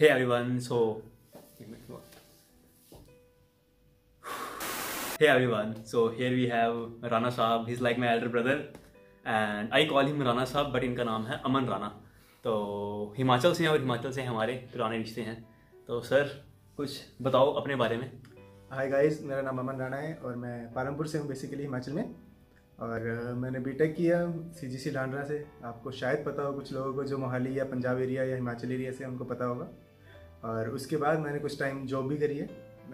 Hey everyone, so here we have Rana Saab. He's like my elder brother and I call him Rana Saab, but इनका नाम है अमन राना। तो हिमाचल से हैं और हिमाचल से हमारे पुराने रिश्ते हैं। तो सर कुछ बताओ अपने बारे में। हाय गाइस, मेरा नाम अमन राणा है और मैं पालमपुर से हूँ बेसिकली हिमाचल में। और मैंने बीटेक किया CGC लांडरा से। आपको शायद पता हो, कुछ लोगों को जो मोहाली या पंजाब एरिया या हिमाचल एरिया से उनको पता होगा। और उसके बाद मैंने कुछ टाइम जॉब भी करी है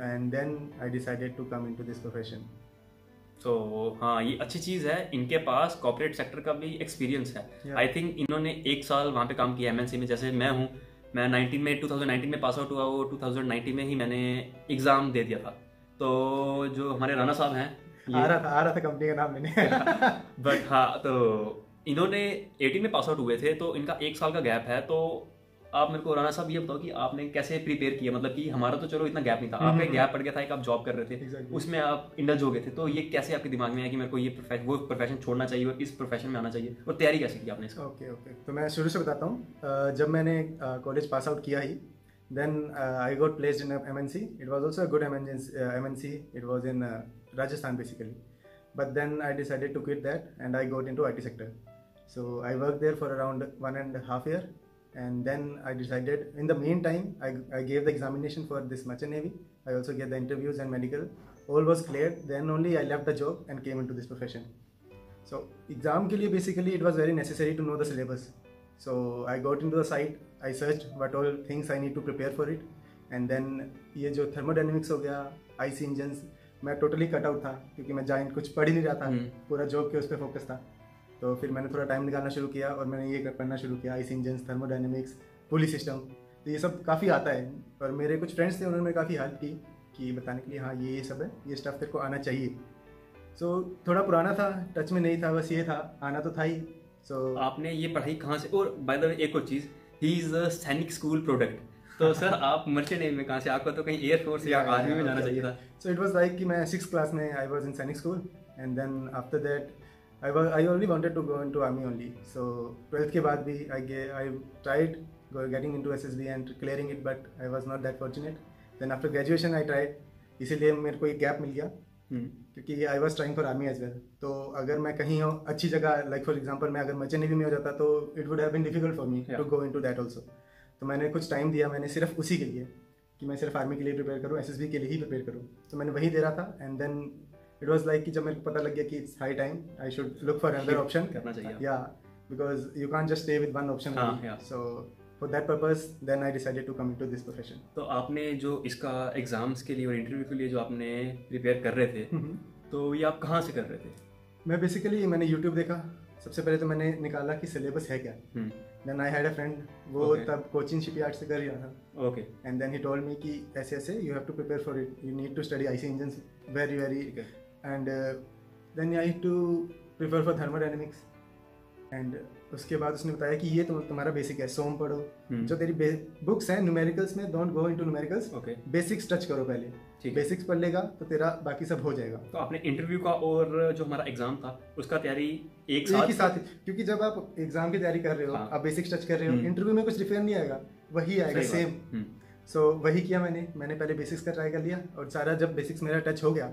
and then I decided to come into this profession. तो हाँ, ये अच्छी चीज़ है, इनके पास कॉर्पोरेट सेक्टर का भी एक्सपीरियंस है। आई थिंक इन्होंने 1 साल वहाँ पे काम किया MNC में। जैसे मैं हूँ, मैं 2019 में पास आउट हुआ, वो 2019 में ही मैंने एग्ज़ाम दे दिया था। तो जो हमारे राणा साहब हैं, आ रहा था कंपनी का नाम लेने बट हाँ, तो इन्होंने 18 में पास आउट हुए थे, तो इनका 1 साल का गैप है। तो आप मेरे को राणा साहब ये बताओ कि आपने कैसे प्रिपेयर किया। मतलब कि हमारा तो चलो इतना गैप नहीं था, आपका गैप पड़ गया था, एक आप जॉब कर रहे थे, उसमें आप इंडल्ज हो गए थे। तो ये कैसे आपके दिमाग में आया कि मेरे को ये वो प्रोफेशन छोड़ना चाहिए और इस प्रोफेशन में आना चाहिए, और तैयारी कैसे की आपने इसका? ओके, तो मैं शुरू से बताता हूँ। जब मैंने कॉलेज पास आउट किया ही, then I got placed in a MNC. It was also a good MNC. It was in Rajasthan basically. But then I decided to quit that and I got into IT sector. So I worked there for around 1.5 years, and then I decided, in the meantime, I gave the examination for this merchant navy. I also gave the interviews and medical. All was cleared. Then only I left the job and came into this profession. So exam के लिए basically it was very necessary to know the syllabus. So I got into the site. I searched what all things I need to prepare for it. And then ये जो thermodynamics हो गया, IC engines, मैं totally cut out था क्योंकि मैं जाइन कुछ पढ़ ही नहीं रहा था, पूरा जॉब के उस पर फोकस था। तो फिर मैंने थोड़ा टाइम निकालना शुरू किया और मैंने ये पढ़ना शुरू किया, IC इंजन्स, थर्मोडायनेमिक्स, पुली सिस्टम। तो ये सब काफ़ी आता है। और मेरे कुछ फ्रेंड्स थे, उन्होंने मेरी काफ़ी हेल्प की कि बताने के लिए हाँ ये सब है, ये स्टफ तेरे को आना चाहिए। सो थोड़ा पुराना था, टच में नहीं था, बस ये था, आना तो था ही। सो आपने ये पढ़ाई कहाँ से? और बाय द वे एक और चीज़, ही इज़ अ सैनिक स्कूल प्रोडक्ट। तो सर आप मर्चेंट नेवी में कहाँ से? आपको तो कहीं एयरफोर्स या आर्मी में जाना चाहिए था। सो इट वाज लाइक कि मैं 6th क्लास में आई was in Sainik school and then after that I only wanted to go into army only. So 12th के बाद भी I tried getting into SSB and clearing it, but I was not that fortunate. Then after graduation I tried, इसीलिए मेरे को एक gap मिल गया क्योंकि I was trying for army as well. तो अगर मैं कहीं अच्छी जगह, लाइक फॉर एग्जांपल मैं अगर मर्चेंट नेवी में हो जाता तो it would have been difficult for me to go into that also. तो मैंने कुछ टाइम दिया, मैंने सिर्फ उसी के लिए कि मैं सिर्फ आर्मी के लिए प्रिपेयर करूँ, SSB के लिए ही प्रिपेयर करूँ। तो मैंने वही दे रहा था and then it was like कि जब मेरे को पता लग गया कि it's high time I should look for another option करना चाहिए, या because you can't just stay with one option. So for that purpose then I decided to come into this profession. तो आपने जो इसका एग्जाम्स के लिए और इंटरव्यू के लिए जो आपने प्रिपेयर कर रहे थे, तो ये आप कहाँ से कर रहे थे? मैं बेसिकली मैंने यूट्यूब देखा। सबसे पहले तो मैंने निकाला कि सिलेबस है क्या। Then I had a friend, वो तब कोचिंग शिपयार्ड से कर रहा था। Okay. And then he told me कि ऐसे ऐसे you have to prepare for it, you need to study IC engines very and then you have to prepare for thermodynamics. And उसके बाद उसने बताया कि ये तुम्हारा बेसिक है, सोम पढ़ो। जो तेरी बुक्स हैं न्यूमेरिकल्स में, don't go into numericals, basics touch करो पहले। बेसिक्स पढ़ लेगा तो तेरा बाकी सब हो जाएगा। तो आपने इंटरव्यू का और जो हमारा एग्जाम था उसका तैयारी एक ही साथ, क्योंकि जब आप एग्जाम की तैयारी कर रहे हो, आप बेसिक्स टच कर रहे हो, इंटरव्यू में कुछ डिफरेंट नहीं आएगा, वही आएगा सेम। सो वही किया मैंने पहले बेसिक्स का ट्राई कर लिया और सारा जब बेसिक्स मेरा टच हो गया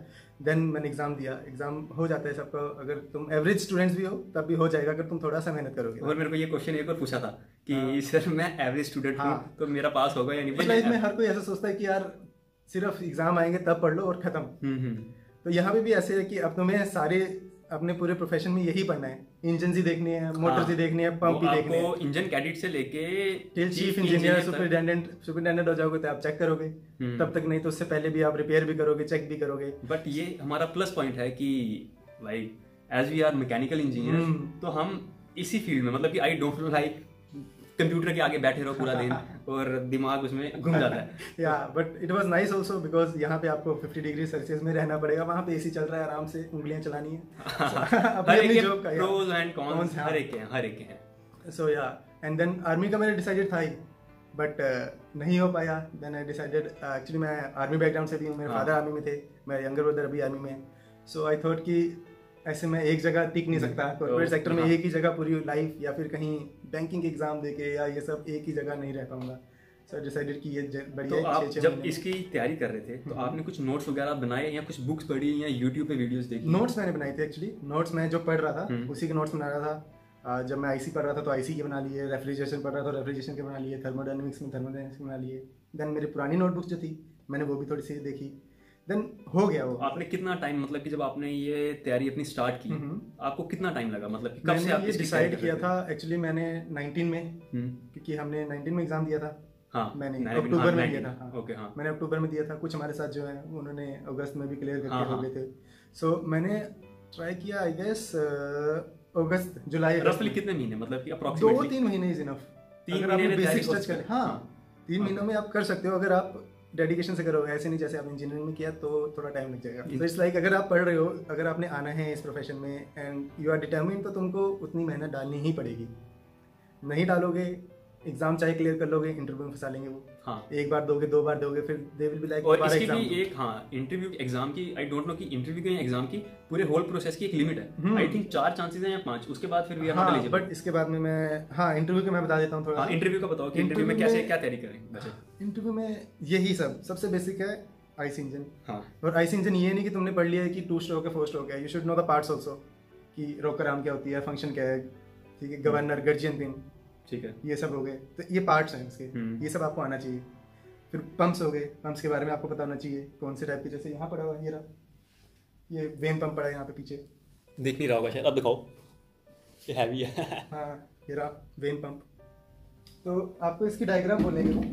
देन मैंने एग्जाम दिया। एग्जाम हो जाता है सबको, अगर तुम एवरेज स्टूडेंट्स भी हो तब भी हो जाएगा अगर तुम थोड़ा सा मेहनत करोगे। और मेरे को ये क्वेश्चन एक और पूछा था कि सर मैं एवरेज स्टूडेंट हूँ तो मेरा पास होगा या नहीं? लाइफ में हर कोई ऐसा सोचता है कि यार सिर्फ एग्जाम आएंगे तब पढ़ लो और खत्म। तो यहाँ पे भी ऐसे है कि अब तुम्हें सारे अपने पूरे प्रोफेशन में यही पढ़ना है, इंजन ही देखनी है, मोटर्स ही देखनी है, पंप ही देखनी है। इंजन कैडेट से लेके टिल चीफ इंजीनियर, सुपरिटेंडेंट हो जाओगे तो आप चेक करोगे, तब तक नहीं तो उससे पहले भी आप रिपेयर भी करोगे, चेक भी करोगे। बट ये हमारा प्लस पॉइंट है कि भाई as we are mechanical engineer, तो हम इसी फील्ड में, मतलब कि आई डोंट लाइक कंप्यूटर के आगे बैठे रहो पूरा दिन और दिमाग उसमें घूम जाता है। या but it was nice also because यहाँ पे आपको 50 डिग्री सेल्सियस में रहना पड़ेगा, वहाँ पे AC चल रहा है, आराम से उंगलियां चलानी है। अपनी जॉब का प्रोज एंड कॉन्स हर एक के हैं। सो या एंड देन आर्मी का मैंने डिसाइडेड था ही, बट नहीं हो पाया। देन आई डिसाइडेड, एक्चुअली मैं आर्मी बैकग्राउंड से भी हूँ, मेरे फादर आर्मी में थे, मेरा यंगर ब्रदर अभी आर्मी में। सो आई थॉट कि ऐसे मैं एक जगह टिक नहीं सकता, कॉर्पोरेट सेक्टर में एक ही जगह पूरी लाइफ, या फिर कहीं बैंकिंग एग्जाम देके या ये सब एक ही जगह नहीं रह पाऊंगा। सो डिसाइडेड कि ये बढ़िया तो है, आप 6-6 जब महीने। इसकी तैयारी कर रहे थे तो आपने कुछ नोट्स वगैरह बनाए या कुछ बुक्स पढ़ी या यूट्यूब पे वीडियोस देखी? नोट्स मैंने बनाई थी एक्चुअली, नोट्स मैं जो पढ़ रहा था हम्म। उसी के नोट्स बना रहा था। जब मैं आईसी पढ़ रहा था तो आईसी के बना लिए, रेफ्रिजरेशन पढ़ रहा था रेफ्रिजरेशन के बना लिए, थर्मोडायनेमिक्स में थर्मोडायनेमिक्स के बना लिए। देन मेरी पुरानी नोटबुक जो थी मैंने वो भी थोड़ी सी देखी, देन हो गया वो। आपने कितना टाइम, मतलब कि जब आपने ये तैयारी अपनी स्टार्ट की आपको कितना टाइम लगा, मतलब कि कब से मैंने आप ये इसकी डिसाइड तैयारी किया कर था एक्चुअली मैंने 19 में, हम्म। क्योंकि हमने 19 में एग्जाम दिया था। हाँ मैंने हाँ, अक्टूबर में 19, दिया था। हाँ ओके हाँ। मैंने अक्टूबर में दिया था, कुछ हमारे साथ जो है उन्होंने अगस्त में भी क्लियर करके हाँ, हो हाँ। गए थे। सो मैंने ट्राई किया आई गेस अगस्त जुलाई अगस्त रफली में। कितने महीने, मतलब कि अप्रोक्सीमेटली 2-3 महीने इज इनफ। 3 अगर आप महीने में तैयारी बेसिक हो टच सकती करें, है। हाँ 3 महीनों में आप कर सकते हो अगर आप डेडिकेशन से करोगे। ऐसे नहीं जैसे आप इंजीनियरिंग में किया तो थोड़ा टाइम लग जाएगा। तो इट्स लाइक अगर आप पढ़ रहे हो, अगर आपने आना है इस प्रोफेशन में एंड यू आर डिटर्मिन्ड, तो तुमको उतनी मेहनत डालनी ही पड़ेगी। नहीं डालोगे, एग्जाम चाहे क्लियर कर लोगे, इंटरव्यू में फंसा लेंगे वो। हाँ। एक बार दोगे, 2 बार दोगे, फिर दे विल बी लाइक और दोबारा इसकी एग्जाम। भी एक, हाँ, इंटरव्यू एग्जाम की, आई डोंट नो कि इंटरव्यू के एग्जाम की पूरे होल प्रोसेस की एक लिमिट है। आई थिंक 4 चांसेस हैं या 5, उसके बाद फिर वी आर नॉट हाँ एलिजिबल। बट इसके बाद में मैं, हाँ इंटरव्यू के मैं बता देता हूँ थोड़ा। हाँ, इंटरव्यू का बताओ कि इंटरव्यू में कैसे क्या तैयारी करें बच्चे। इंटरव्यू में यही सबसे बेसिक है आईसी इंजन। हाँ। और आईसी इंजन ये नहीं कि तुमने पढ़ लिया है कि 2 स्ट्रोक है 4 स्ट्रोक है, you should know the parts also कि रोकर आर्म क्या होती है, फंक्शन क्या है, ठीक है, गवर्नर, गर्जियन पिन, ठीक है, ये सब हो गए। तो ये पार्ट्स हैं इसके, हम्म। ये सब आपको आना चाहिए। फिर पंप्स हो गए, पंप्स के बारे में आपको पता होना चाहिए कौन से टाइप के, जैसे यहाँ पड़ा हुआ है, ये रहा, ये वेन पंप पड़ा है यहाँ पे पीछे। देख नहीं रहा होगा शायद, अब दिखाओ, ये हैवी है। हाँ ये रहा वेन पंप। तो आपको इसकी डायग्राम बोलेंगे वो,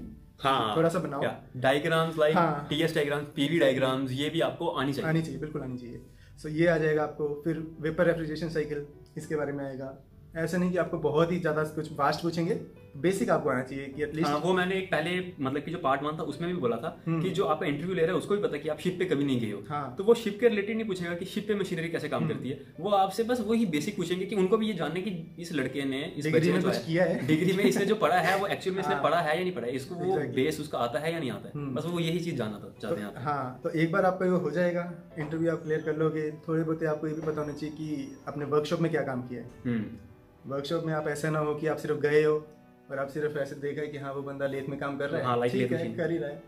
हाँ, थोड़ा सा बनाओ। डायग्राम्स लाइक हाँ। टीएस डायग्राम्स, पीवी डायग्राम्स, ये भी आपको आनी चाहिए। आनी चाहिए, बिल्कुल आनी चाहिए। सो ये आ जाएगा आपको। फिर वेपर रेफ्रिजरेशन साइकिल, इसके बारे में आएगा। ऐसा नहीं कि आपको बहुत ही ज़्यादा कुछ वास्ट पूछेंगे, बेसिक आपको आना चाहिए कि एटलीस्ट। हाँ, वो मैंने एक पहले, मतलब कि जो पार्ट 1 था उसमें भी बोला था कि जो आपका इंटरव्यू ले रहा है उसको भी पता है कि आप शिप पे कभी नहीं गए हो। हाँ। तो वो शिप के रिलेटेड नहीं पूछेगा कि शिप पे मशीनरी कैसे काम करती है, वो आपसे बस वही बेसिक पूछेंगे कि उनको भी ये जानने की इस लड़के ने, इस डिग्री बच्चे में ने जो कुछ किया है, डिग्री में इसने जो पढ़ा है वो एक्चुअल में इसने हाँ। पढ़ा है या नहीं पढ़ा है, इसको वो Exactly. बेस उसका आता है या नहीं आता है, बस वो यही चीज जानना चाहते हैं आप। हाँ तो एक बार आपका ये हो जाएगा, इंटरव्यू आप क्लियर कर लोगे। थोड़े बहुत आपको ये भी पता होना चाहिए कि आपने वर्कशॉप में क्या काम किया है। वर्कशॉप में आप ऐसा ना हो कि आप सिर्फ गए हो और आप सिर्फ ऐसे देखा है कि हाँ वो बंदा लेथ में काम कर रहा है, हाँ, like ठीक lathe है, machine। कर ही रहा है।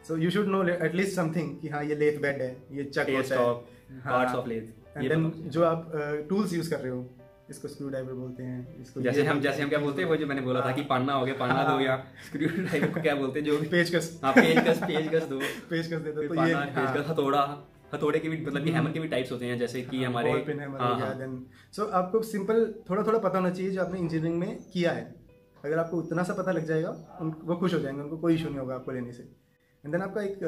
So you should know at least something कि हाँ ये लेथ बेड है, ये चक होता है, parts of lathe, and then जो आप टूल्स यूज कर रहे हो, इसको स्क्रू ड्राइवर बोलते हैं, इसको जैसे हम क्या बोलते हैं, वो जो मैंने बोला था कि पाना हो गया, पाना दो, या स्क्रू ड्राइवर को क्या बोलते हैं, जो भी पेचकस, हाँ, पेचकस दो, पेचकस दे दो। फिर तो ये पाना, पेचकस, हथौड़े के भी, मतलब कि हैमर के भी टाइप्स होते हैं, जैसे कि हमारे बॉल पेन हैमर हो गया। देन सो आपको सिंपल थोड़ा थोड़ा पता होना चाहिए जो आपने इंजीनियरिंग में किया है। अगर आपको उतना सा पता लग जाएगा, वो खुश हो जाएंगे, उनको कोई इशू नहीं होगा आपको लेने से। एंड देन आपका एक,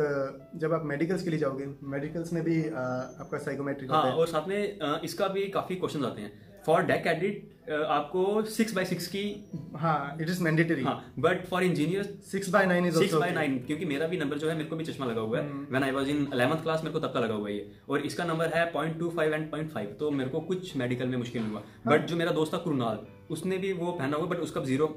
जब आप मेडिकल्स के लिए जाओगे, मेडिकल्स में भी आपका साइकोमेट्रिक होता हाँ, है। और साथ में इसका भी काफी क्वेश्चन आते हैं। फॉर डेक कैडेट आपको 6x6 की, हाँ इट इज मैंडेटरी। हाँ, but for engineer 6x9 is 6x9, क्योंकि मेरा भी नंबर जो है, मेरे को भी चश्मा लगा हुआ है, when I was in 11th class, मेरे को तब का लगा हुआ है ये, और इसका नंबर है 0.25 एंड 0.5, तो मेरे को कुछ मेडिकल में मुश्किल हुआ। बट जो मेरा दोस्त था कुरनाल, उसने भी वो पहना हुआ, बट उसका 0,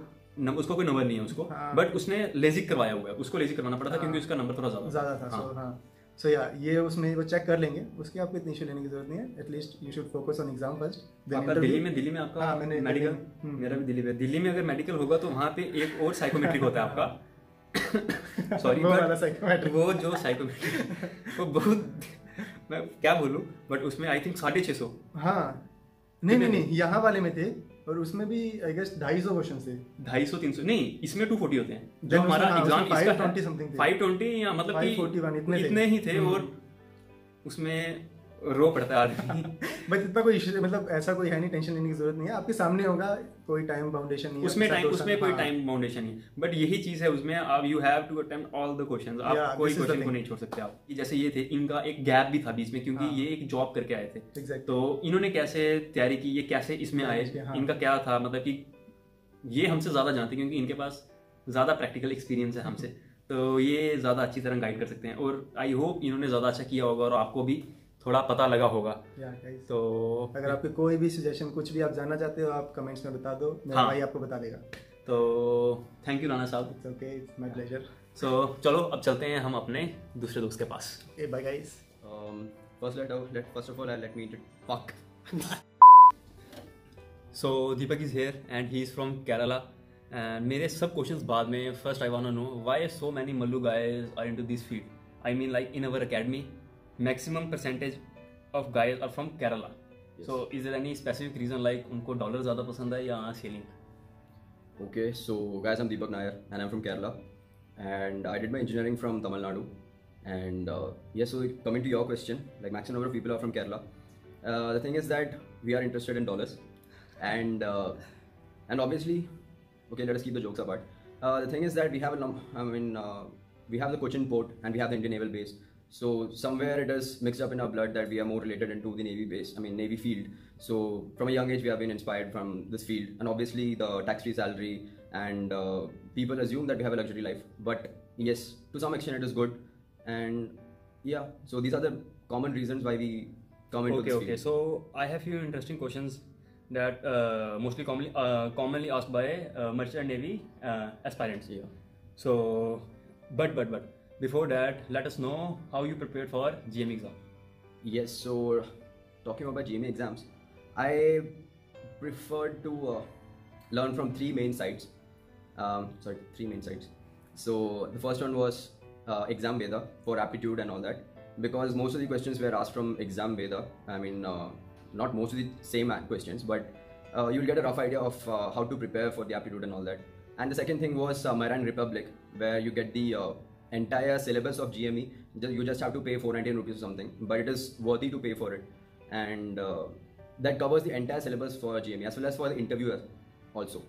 उसको कोई नंबर नहीं है उसको, बट उसने लेजिक करवाया हुआ है, उसको लेजिक करवाना पड़ा था क्योंकि उसका नंबर थोड़ा ज्यादा था। सो हाँ, सो या ये उसमें वो चेक कर लेंगे, उसकी आपको इतनी इशू लेने की जरूरत नहीं है। At least you should focus on exam first. आपका दिल्ली में आपका हाँ, मैंने मेडिकल, मेरा भी दिल्ली में अगर मेडिकल होगा तो वहाँ पे एक और साइकोमेट्रिक होता है आपका। सॉरी, वो जो साइकोमेट्रिक वो बहुत, मैं क्या बोलूँ, बट उसमें आई थिंक 650। हाँ नहीं यहाँ वाले में थे, और उसमें भी आई गेस 250 क्वेश्चन थे। 250-300 नहीं, इसमें 240 होते हैं। जो Then हमारा उसमें एग्जाम इसका 520 something थे। 520 या मतलब कि 541 इतने ही थे, और उसमें रो पड़ता है आदमी। बट इतना कोई इशू, मतलब ऐसा कोई है नहीं, टेंशन लेने की जरूरत नहीं है। आपके सामने होगा, कोई टाइम बाउंडेशन नहीं है उसमें कोई टाइम बाउंडेशन नहीं, बट यही चीज है उसमें, आप you have to attempt all the questions, आप कोई क्वेश्चन को नहीं छोड़ सकते आप। जैसे ये थे, इनका एक गैप भी था बीच में, क्योंकि ये एक जॉब करके आए थे। तो इन्होंने कैसे तैयारी की, ये कैसे इसमें आए, इनका क्या था, मतलब कि ये हमसे ज्यादा जानते हैं क्योंकि इनके पास ज्यादा प्रैक्टिकल एक्सपीरियंस है हमसे, तो ये ज्यादा अच्छी तरह गाइड कर सकते हैं। और आई होप इन्होंने ज्यादा अच्छा किया होगा और आपको भी थोड़ा पता लगा होगा। तो अगर आपके कोई भी सजेशन, कुछ भी आप जानना चाहते हो, आप कमेंट्स में बता दो, मेरा भाई आपको बता देगा। तो thank you Rana sahab. It's okay, it's my pleasure. So चलो अब चलते हैं हम अपने दूसरे दोस्त के पास। Okay bye guys. First of all, let me fuck. So Deepak is here and he is from Kerala And मेरे सब क्वेश्चंस बाद में. First, I wanna know why so many Mallu guys are into this field. I mean, like in our academy, maximum percentage of guys are from Kerala. Yes. So, is there any specific reason like उनको dollar ज़्यादा पसंद है या sailing? Okay, so guys, I'm Deepak Nair and I'm from Kerala, and I did my engineering from Tamil Nadu. And yes, so coming to your question, like maximum number of people are from Kerala. The thing is that we are interested in dollars, and obviously, okay, let us keep the jokes apart. The thing is that we have we have the Cochin port and we have the Indian Naval Base. So somewhere it is mixed up in our blood that we are more related into the Navy base, Navy field. So from a young age we have been inspired from this field, and obviously the tax-free salary, and people assume that we have a luxury life. But yes, to some extent it is good, and yeah. So these are the common reasons why we come into this field. Okay. So I have few interesting questions that mostly commonly asked by merchant navy aspirants. Yeah. So, but before that, let us know how you prepared for GME exam. Yes, so talking about GME exams, I preferred to learn from three main sites. So the first one was Exam Veda for aptitude and all that, because most of the questions were asked from Exam Veda. Not most of the same questions, but you'll get a rough idea of how to prepare for the aptitude and all that. And the second thing was Marine Republic, where you get the entire syllabus of GME. You just have to pay 419 rupees or something, but it is worthy to pay for it. And that covers the entire syllabus for GME as well as for the interviewer also.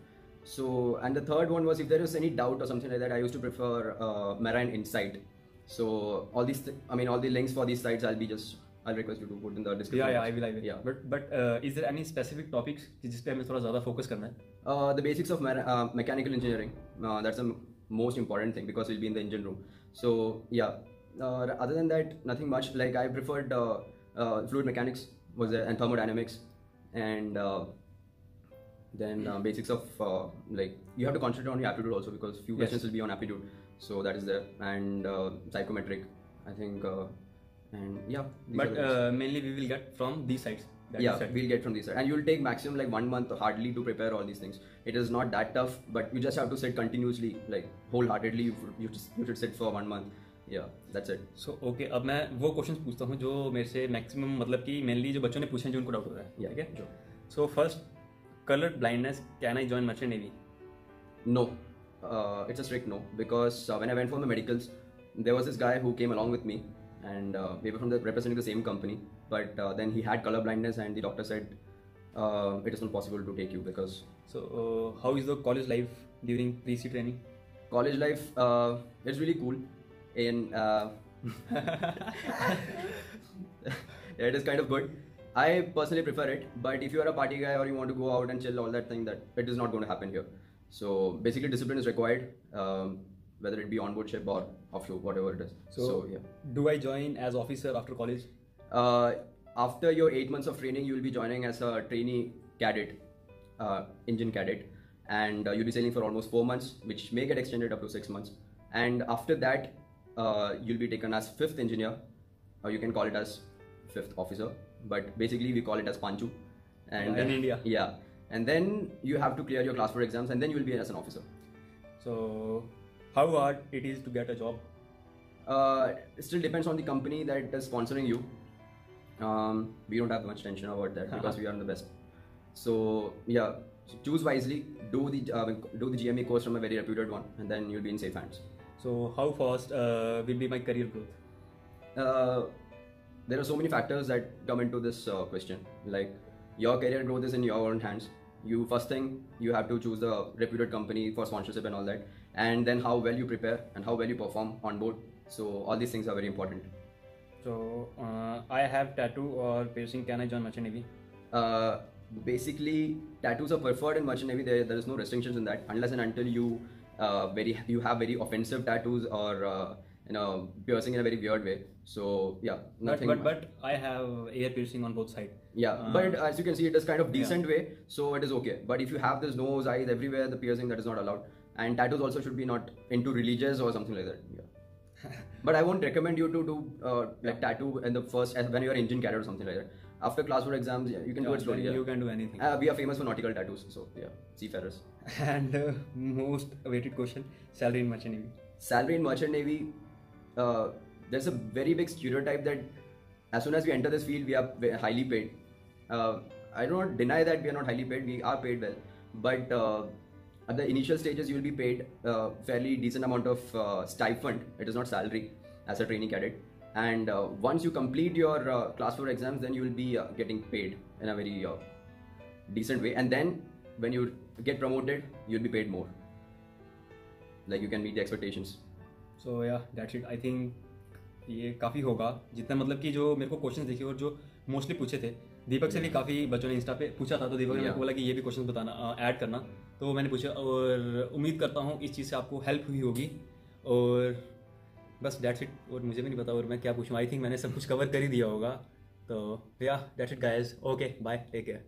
So, and the third one was, if there is any doubt or something like that, I used to prefer Marine Insight. So all these, all the links for these sites, I'll request you to put in the description. Yeah, I will. Yeah. But is there any specific topics जिस पे हमें थोड़ा ज़्यादा focus करना है? The basics of mechanical engineering. That's the most important thing because we'll be in the engine room. So yeah. Other than that, nothing much. Like I preferred fluid mechanics was there, and thermodynamics, and then basics of like you have to concentrate on your aptitude also because few questions will be on aptitude. So that is there, and psychometric, I think. And yeah, but mainly we will get from these sites. We'll get from these sides, and you'll take maximum like 1 month hardly to prepare all these things. It is not that tough, but you just have to sit continuously, like wholeheartedly. You should sit for 1 month. Yeah, that's it. So okay, अब मैं वो questions पूछता हूँ जो मेरे से maximum मतलब कि मेनली जो बच्चों ने पूछे हैं जो उनको डाउट हो रहा है. ठीक है. So first, color blindness. Can I join merchant navy? No, it's a strict no, because when I went for the medicals, there was this guy who came along with me, and we were representing the same company, but then he had color blindness, and the doctor said it is not possible to take you because. So how is the college life during pre-C training? College life, it's really cool. It is kind of good. I personally prefer it, but if you are a party guy or you want to go out and chill, all that thing, that it is not going to happen here. So basically discipline is required, whether it be onboard ship or offshore, whatever it is. So yeah. Do I join as officer after college? After your 8 months of training, you will be joining as a trainee cadet, engine cadet, and you'll be sailing for almost 4 months, which may get extended up to 6 months. And after that, you'll be taken as 5th engineer, or you can call it as 5th officer, but basically we call it as Panchu. And in India. Yeah. And then you have to clear your class 4 exams, and then you will be as an officer. So how hard it is to get a job? It still depends on the company that is sponsoring you. We don't have much tension about that because we are the best. So yeah, so choose wisely. Do the GME course from a very reputed one, and then you'll be in safe hands. So how fast will be my career growth? There are so many factors that come into this question. Like your career growth is in your own hands. First thing you have to choose the reputed company for sponsorship and all that, and then how well you prepare and how well you perform on board. So all these things are very important. So I have tattoo or piercing. Can I join merchant navy? Basically, tattoos are preferred in merchant navy. There is no restrictions in that unless and until you have very offensive tattoos or piercing in a very weird way. So yeah, nothing. But I have ear piercing on both sides. Yeah, but as you can see, it is kind of decent way, so it is okay. But if you have this nose, eyes, everywhere, the piercing, that is not allowed. And tattoos also should be not into religious or something like that. Yeah. But I won't recommend you to do like tattoo in the first when you are engine cadet or something like that. After class 4 exams, you can do it slowly. You can do anything. We are famous for nautical tattoos, so yeah, seafarers. And most awaited question, salary in merchant navy. Salary in merchant navy, there's a very big stereotype that as soon as we enter this field, we are highly paid. I do not deny that we are not highly paid. We are paid well, but at the initial stages, you will be paid fairly decent amount of stipend. It is not salary as a trainee cadet. And once you complete your class 4 exams, then you will be getting paid in a very decent way. And then when you get promoted, you'll be paid more. Like you can meet the expectations. So yeah, that's it. I think ये काफ़ी होगा जितना मतलब कि जो मेरे को question देखे और जो मोस्टली पूछे थे, दीपक से भी काफ़ी बच्चों ने इंस्टा पे पूछा था, तो दीपक ने मेरे को बोला कि ये भी क्वेश्चन बताना, ऐड करना, तो मैंने पूछा और उम्मीद करता हूँ इस चीज़ से आपको हेल्प हुई होगी। और बस डेट्स इट, और मुझे भी नहीं पता और मैं क्या पूछूँ। आई थिंक मैंने सब कुछ कवर कर ही दिया होगा। तो या that's it guys, okay bye, take care.